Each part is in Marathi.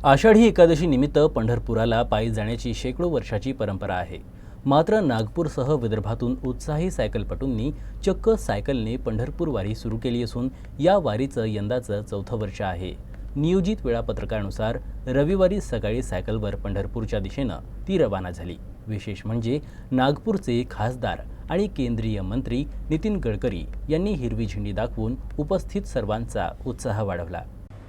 आषाढी एकादशी निमित्त पंढरपुराला पायी जाण्याची शेकडो वर्षाची परंपरा आहे. मात्र नागपूरसह विदर्भातून उत्साही सायकलपटूंनी चक्क सायकलने पंढरपूर वारी सुरू केली असून या वारीचं यंदाचं 4थं वर्ष आहे. नियोजित वेळापत्रकानुसार रविवारी सकाळी सायकलवर पंढरपूरच्या दिशेनं ती रवाना झाली. विशेष म्हणजे नागपूरचे खासदार आणि केंद्रीय मंत्री नितीन गडकरी यांनी हिरवी झेंडी दाखवून उपस्थित सर्वांचा उत्साह वाढवला.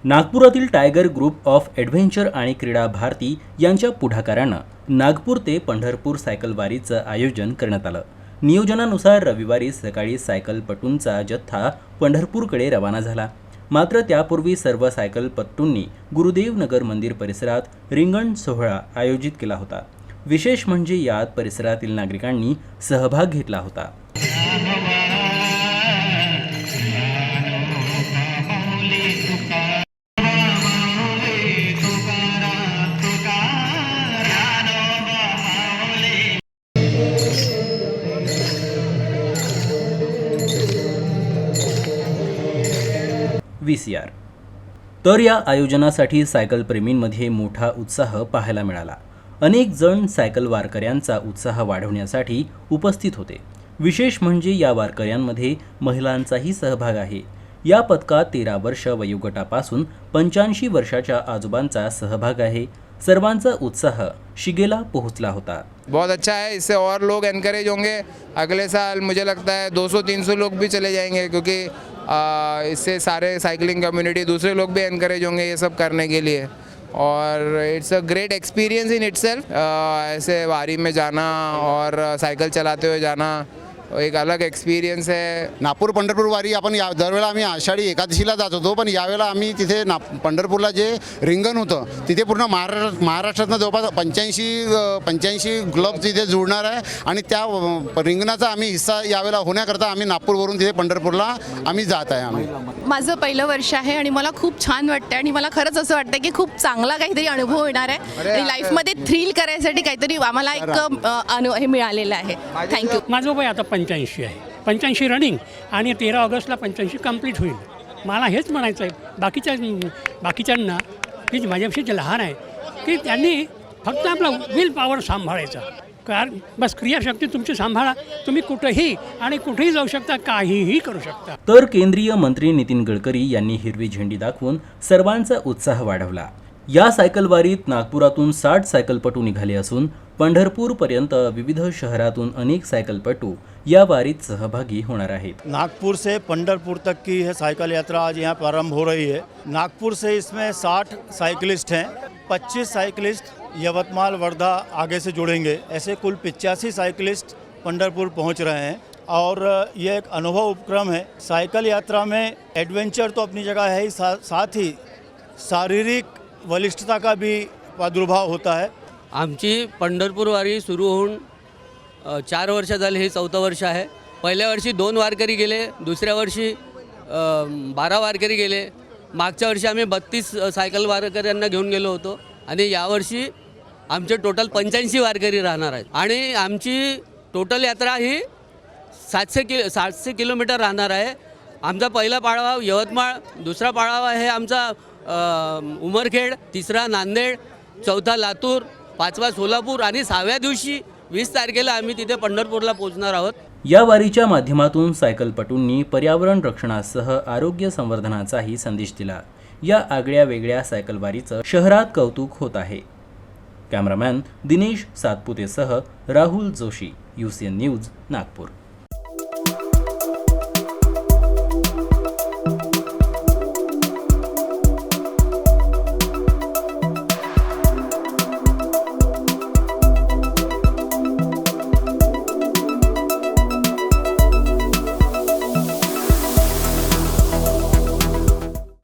नागपुरातील टायगर ग्रुप ऑफ ॲडव्हेंचर आणि क्रीडा भारती यांच्या पुढाकारानं नागपूर ते पंढरपूर सायकल वारीचं आयोजन करण्यात आलं. नियोजनानुसार रविवारी सकाळी सायकलपटूंचा जथ्था पंढरपूरकडे रवाना झाला. मात्र त्यापूर्वी सर्व सायकलपटूंनी गुरुदेव नगर मंदिर परिसरात रिंगण सोहळा आयोजित केला होता. विशेष म्हणजे यात परिसरातील नागरिकांनी सहभाग घेतला होता. VCR. तर या आयोजनासाठी सायकल प्रेमींमध्ये मोठा उत्साह पाहायला मिळाला. अनेक जण सायकल वारकऱ्यांचा उत्साह वाढवण्यासाठी उपस्थित होते. विशेष म्हणजे या वारकऱ्यांमध्ये महिलांचाही सहभाग आहे. या पथकात 13 वर्ष वयोगटापासून 85 वर्षाच्या आजोबांचा सहभाग आहे. सर्वांचा उत्साह शिगेला पोहोचला होता. बहुत अच्छा है, इससे और लोग एनकरेज होंगे. अगले साल मुझे लगता है 200-300 लोग भी चले जाएंगे, क्योंकि इससे सारे साइकिलिंग कम्युनिटी दूसरे लोग भी एनकरेज होंगे ये सब करने के लिए. और it's a great experience in itself. ऐसे वारी में जाना और सायकल चलाते हुए जाना एक अलग एक्सपिरियन्स आहे. नागपूर पंढरपूर वारी आपण दरवेळेला आम्ही आषाढी एकादशीला जात होतो, पण यावेळेला आम्ही तिथे पंढरपूरला जे रिंगण होतं तिथे पूर्ण महाराष्ट्रातनं जवळपास 85 क्लब तिथे जुळणार आहे आणि त्या रिंगणाचा आम्ही हिस्सा यावेळेला होण्याकरता आम्ही नागपूरवरून तिथे पंढरपूरला आम्ही जात आहे. माझं पहिलं वर्ष आहे आणि मला खूप छान वाटतं आणि मला खरंच असं वाटतं की खूप चांगला काहीतरी अनुभव येणार आहे आणि लाईफमध्ये थ्रिल करायसाठी काहीतरी आम्हाला एक हे मिळालेलं आहे. थँक्यू. माझं वय आता 85 आहे. 85 रनिंग आणि 13 ऑगस्टला 85 कंप्लीट होईल. मला हेच म्हणायचं आहे बाकीच्यांना की माझ्यापेक्षा जे लहान आहे की त्यांनी फक्त आपला विल पॉवर सांभाळायचा. कारण बस क्रियाशक्ती तुमची सांभाळा, तुम्ही कुठेही आणि कुठेही जाऊ शकता, काहीही करू शकता. तर केंद्रीय मंत्री नितीन गडकरी यांनी हिरवी झेंडी दाखवून सर्वांचा उत्साह वाढवला. या सायकलवारीत नागपुरातून 60 सायकलपटू निघाले असून पंढरपूरपर्यंत विविध शहरातून अनेक सायकलपटू या वारीत सहभागी होणार आहेत. नागपुर से पंढरपुर तक की है साइकिल यात्रा आज यहाँ प्रारंभ हो रही है. नागपुर से इसमें 60 साइकिलिस्ट हैं. 25 साइकिलिस्ट यवतमाल वर्धा आगे से जुड़ेंगे. ऐसे कुल 85 साइकिलिस्ट पंढरपुर पहुँच रहे हैं और ये एक अनुभव उपक्रम है. साइकिल यात्रा में एडवेंचर तो अपनी जगह है ही, साथ ही शारीरिक बलिष्ठता का भी प्रादुर्भाव होता है. आमची पंढरपूर वारी सुरू होऊन 4 वर्ष झाले. हे 4थं वर्ष आहे. पहिल्या वर्षी 2 वारकरी गेले, दुसऱ्या वर्षी 12 वारकरी गेले. मागच्या वर्षी आम्ही 32 सायकल वारकऱ्यांना घेऊन गेलो होतो आणि यावर्षी आमचे टोटल 85 वारकरी राहणार आहेत आणि आमची टोटल यात्रा ही 700 किलोमीटर राहणार आहे. आमचा पहिला पाळावा यवतमाळ, दुसरा पाळावा आहे आमचा उमरखेड, तिसरा नांदेड, चौथा लातूर, 5वा सोलापूर आणि 6व्या दिवशी 20 तारखेला आम्ही तिथे पंढरपूरला पोहोचणार आहोत. या वारीच्या माध्यमातून सायकलपटूंनी पर्यावरण रक्षणासह आरोग्य संवर्धनाचाही संदेश दिला. या आगळ्या वेगळ्या सायकल वारीचं शहरात कौतुक होत आहे. कॅमेरामॅन दिनेश सातपुतेसह राहुल जोशी, UCN न्यूज, नागपूर.